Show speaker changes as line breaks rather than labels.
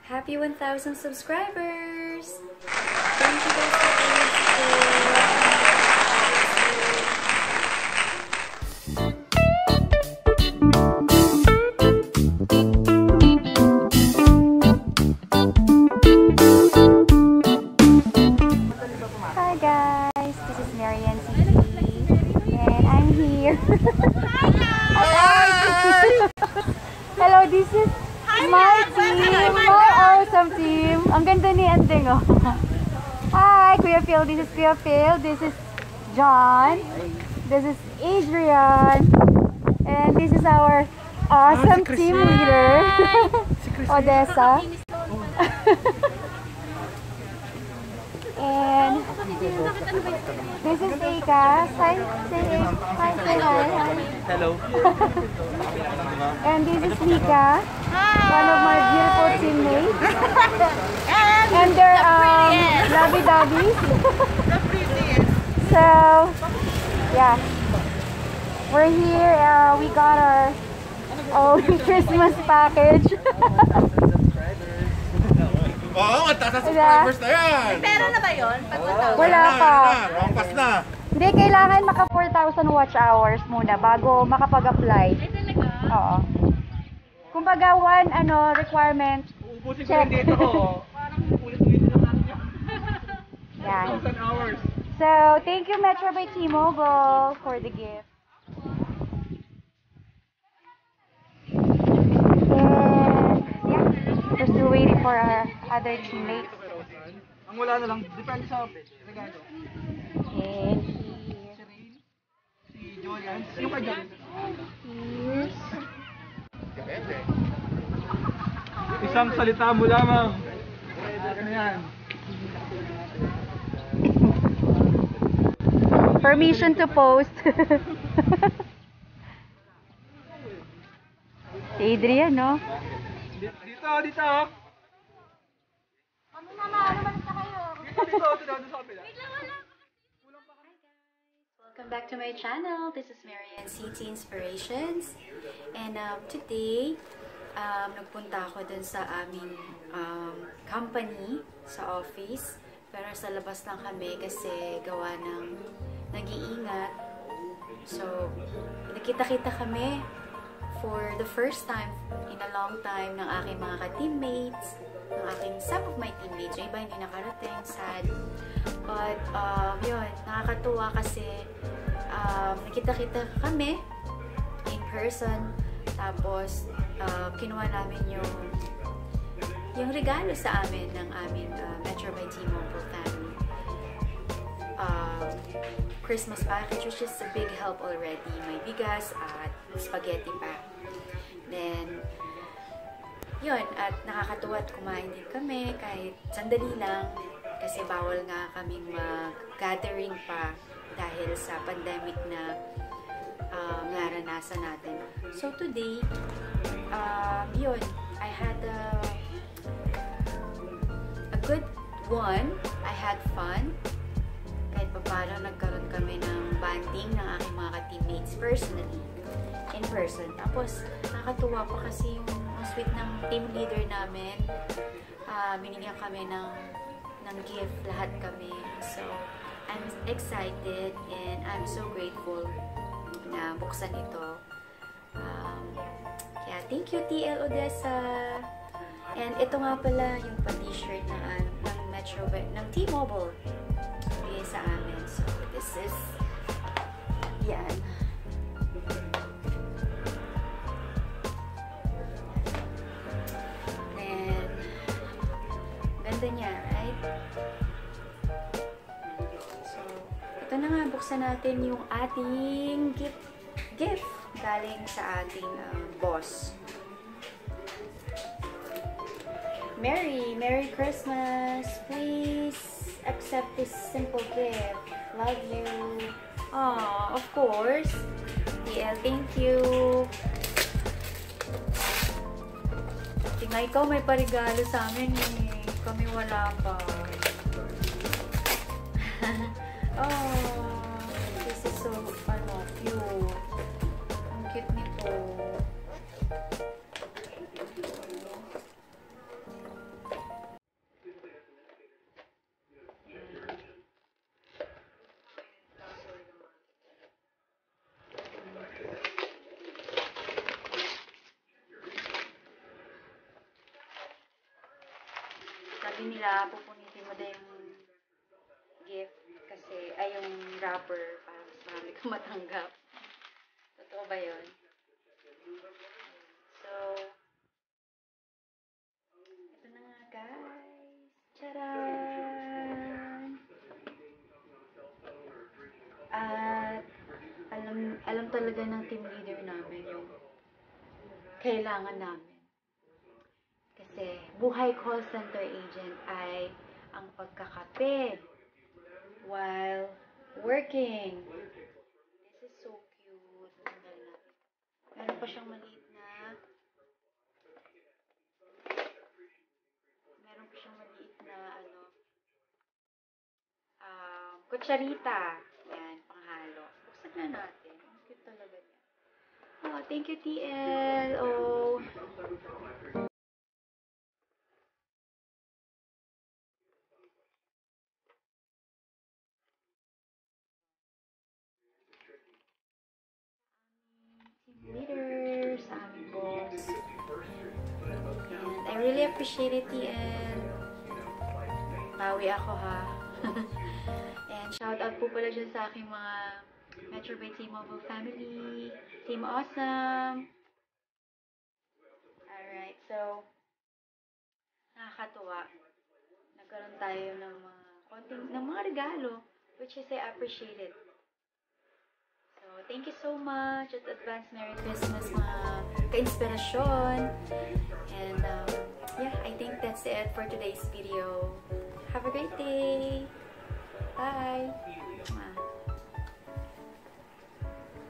Happy 1,000 subscribers! Thank you guys for your support.
Hi guys, this is Marianne CT and I'm here. Hello, this is my team, my awesome team. Ang ganda ni Andeng, oh. Hi, Kuya Phil. This is Kuya Phil. This is John. This is Adrian. And this is our awesome team leader, Odessa. And this is Eka. Hi, say hi.
Hello.
And this is Mika, one of my beautiful teammates. And they're lovey-dovey. So, yeah. We're here. We got our own Christmas package.
Wow, ang taas na subscribers na yan!
Pero na ba yun?
Wala pa.
Rampas na.
Hindi, kailangan maka 4,000 watch hours muna bago makapag-apply.
Ay, talaga?
Oo. Kumbaga, one requirement.
Uubusin ko rin dito. Parang ulit-ulit na natin yun.
Yan.
1,000 hours.
So, thank you Metro by T-Mobile for the gift. We're still waiting for our other teammates.
Ang wala na lang, depende sa regalo.
And
Si Julian, yung kay Julian.
here's
Depende. Isang salita mo lamang. Ano yan?
permission to post. Si Adrian, no?
Dito.
Ano naman sa kayo?
Dito, sa kapila.
Welcome back to my channel. This is Marianne CT Inspirations. And today, nagpunta ako dun sa aming company, sa office. Pero sa labas lang kami kasi gawa ng nag-iingat. So, nakita-kita kami for the first time in a long time ng aking mga ka-teammates, some of my teammates. Yung iba hindi nakarating, sad. But, yun, nakakatuwa kasi nakita-kita kami in person. Tapos, kinuha namin yung regalo sa amin ng aming Metro by T-Mobile family. Christmas package, which is a big help already. May bigas at spaghetti pa. Then, yun, at nakakatuwa at kumain din kami kahit sandali lang kasi bawal nga kaming mag-gathering pa dahil sa pandemic na naranasan natin. So today, yun, I had a good one. I had fun. Kahit pa paano nagkaroon kami ng bonding ng aking mga ka-teammates personally, in person. Tapos, nakakatuwa pa kasi yung sweet ng team leader namin. Binigyan kami ng gift, lahat kami. So, I'm excited and I'm so grateful na buksan ito. Kaya, thank you TL Odessa! And ito nga pala yung pa-t-shirt ng Metro, ng T-Mobile sa amin. So, this is yan. Then, ganda niya, right? So, ito na nga, buksan natin yung ating gift galing sa ating boss. Merry Christmas! Please accept this simple gift. Love you. Aw, of course. TL, thank you. Tingnan, ikaw may parigalo sa amin eh. Kami wala pa. Oh, this is so, cute. Ang cute nito. Sabi nila, pupunitin mo daw yung gift kasi, ay yung wrapper para mas marami kang matanggap. Totoo ba yun? So, ito na nga guys. Charan! At alam talaga ng team leader namin yung kailangan namin. Kasi buhay call center agent ay ang pagkakape while working. This is so cute. Meron pa siyang maliit na kutsarita. Yan, panghalo. Buksan na natin. Ang cute talaga niya. Oh, thank you, TL. Oh. Team leader, sa aming boss. And I really appreciate it, TL. Bawi ako, ha. And shout out po pala dyan sa aking mga Metro by T-Mobile family. Team Awesome. Alright, so nakakatuwa. Nagkaroon tayo ng mga regalo, which is I appreciate it. So, thank you so much at advance Merry Christmas mga ka-inspirasyon. And yeah, I think that's it for today's video. Have a great day. Bye.